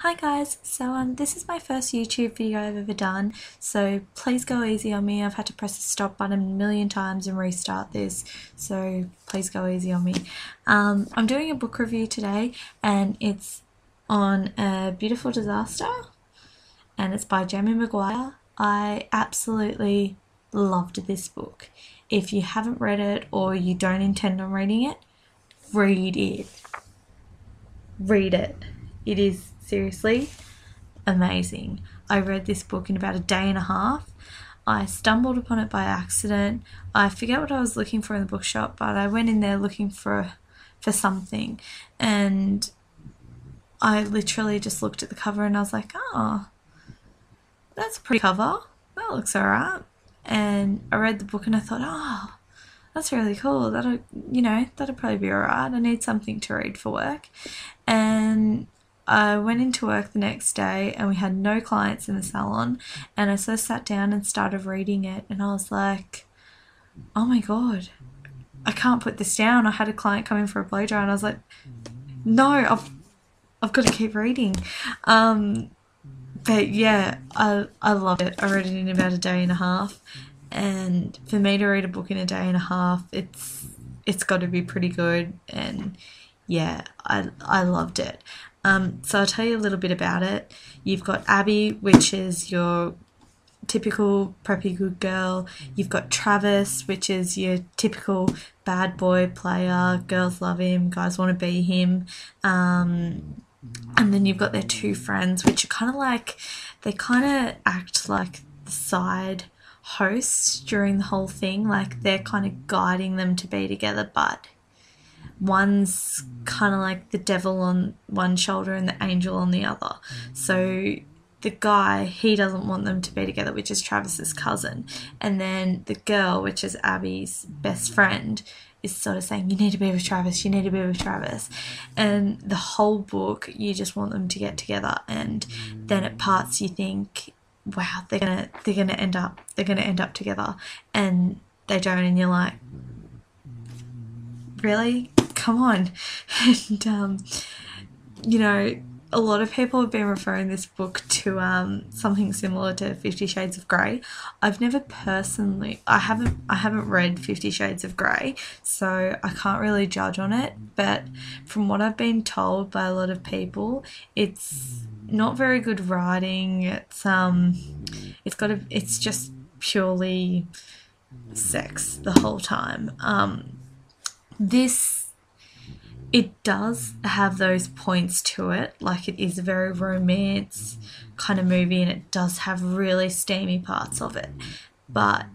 Hi guys, this is my first YouTube video I've ever done, so please go easy on me. I've had to press the stop button a million times and restart this, so please go easy on me. I'm doing a book review today and it's on A Beautiful Disaster and it's by Jamie Maguire. I absolutely loved this book. If you haven't read it or you don't intend on reading it, read it. Read it. It is seriously amazing. I read this book in about a day and a half. I stumbled upon it by accident. I forget what I was looking for in the bookshop, but I went in there looking for something, and I literally just looked at the cover and I was like, oh, that's a pretty cover. That looks alright. And I read the book and I thought, oh, that's really cool. That'll probably be alright. I need something to read for work. And I went into work the next day and we had no clients in the salon, and I so sat down and started reading it and I was like, oh my god, I can't put this down. I had a client come in for a blow dry and I was like, no, I've got to keep reading. But yeah, I loved it. I read it in about a day and a half, and for me to read a book in a day and a half, it's got to be pretty good. And yeah, I loved it. So I'll tell you a little bit about it. You've got Abby, which is your typical preppy good girl. You've got Travis, which is your typical bad boy player. Girls love him, guys want to be him. And then you've got their two friends, which are kind of like, they kind of act like the side hosts during the whole thing. Like they're kind of guiding them to be together, but one's kind of like the devil on one shoulder and the angel on the other. So the guy, he doesn't want them to be together, which is Travis's cousin. And then the girl, which is Abby's best friend, is sort of saying, you need to be with Travis, you need to be with Travis. And the whole book, you just want them to get together. And then at parts you think, wow, they're gonna end up together, and they don't, and you're like, really? Come on. And a lot of people have been referring this book to something similar to 50 Shades of Grey. I've never personally, I haven't read 50 Shades of Grey, so I can't really judge on it, but from what I've been told by a lot of people, it's not very good writing. It's just purely sex the whole time. It does have those points to it, like it is a very romance kind of movie and it does have really steamy parts of it, but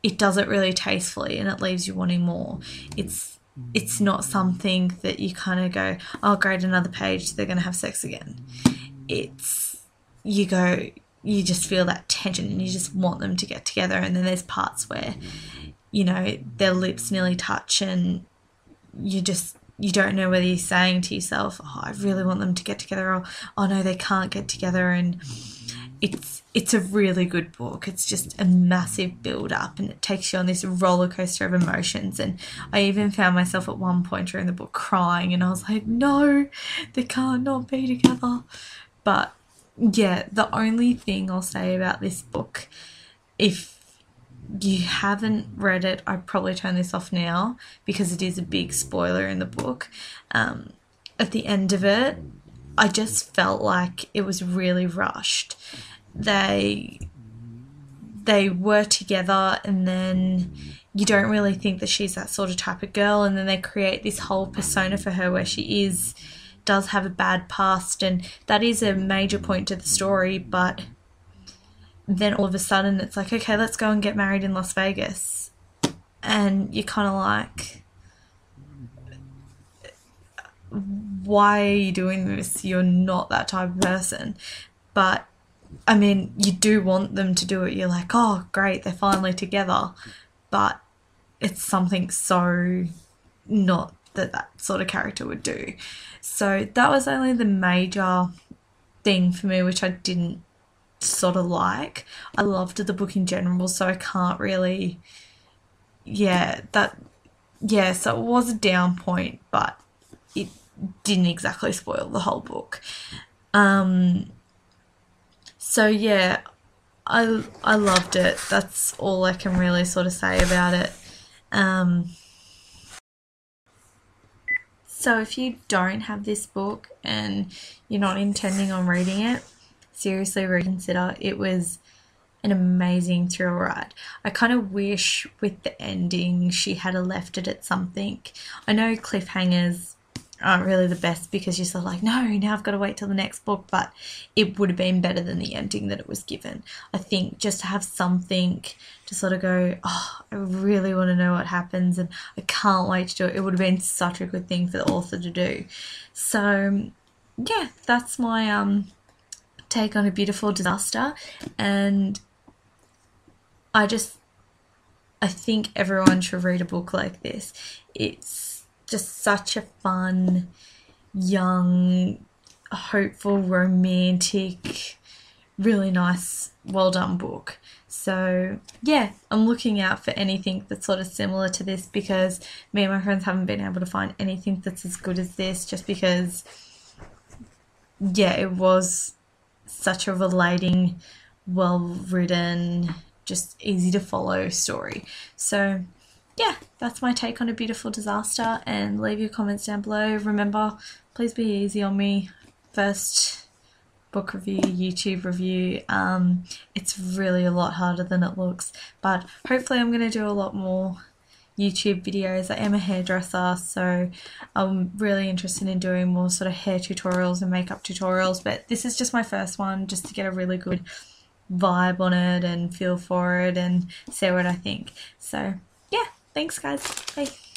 it does it really tastefully and it leaves you wanting more. It's not something that you kind of go, oh great, another page, they're going to have sex again. You just feel that tension and you just want them to get together, and then there's parts where, their lips nearly touch and you don't know whether you're saying to yourself, oh, I really want them to get together, or oh no, they can't get together. And it's a really good book. It's just a massive build up and it takes you on this roller coaster of emotions. And I even found myself at one point during the book crying, and I was like, no, they can't not be together. But yeah, the only thing I'll say about this book, if you haven't read it, I'd probably turn this off now because it is a big spoiler in the book. At the end of it, I just felt like it was really rushed. They were together and then you don't really think that she's that sort of type of girl, and then they create this whole persona for her where she does have a bad past, and that is a major point to the story, but then all of a sudden it's like, okay, let's go and get married in Las Vegas. And you're kind of like, why are you doing this? You're not that type of person. But, I mean, you do want them to do it. You're like, oh, great, they're finally together. But it's something so not that sort of character would do. So that was only the major thing for me, which I didn't sort of like. I loved the book in general, so I can't really, so it was a down point, but it didn't exactly spoil the whole book. So yeah, I loved it. That's all I can really sort of say about it. So if you don't have this book and you're not intending on reading it, seriously reconsider. It was an amazing thrill ride. I kind of wish with the ending she had left it at something. I know cliffhangers aren't really the best because you're sort of like, no, now I've got to wait till the next book, but it would have been better than the ending that it was given. I think just to have something to sort of go, oh, I really want to know what happens and I can't wait to do it. It would have been such a good thing for the author to do. So yeah, that's my take on A Beautiful Disaster, and I think everyone should read a book like this. It's just such a fun, young, hopeful, romantic, really nice, well done book. So yeah, I'm looking out for anything that's sort of similar to this, because me and my friends haven't been able to find anything that's as good as this, just because, yeah, it was such a relating, well written, just easy to follow story. So yeah, that's my take on A Beautiful Disaster, and leave your comments down below. Remember, please be easy on me. First book review, YouTube review. It's really a lot harder than it looks, but hopefully I'm going to do a lot more YouTube videos. I am a hairdresser, so I'm really interested in doing more sort of hair tutorials and makeup tutorials, but this is just my first one, just to get a really good vibe on it and feel for it and see what I think. So yeah, thanks guys, bye.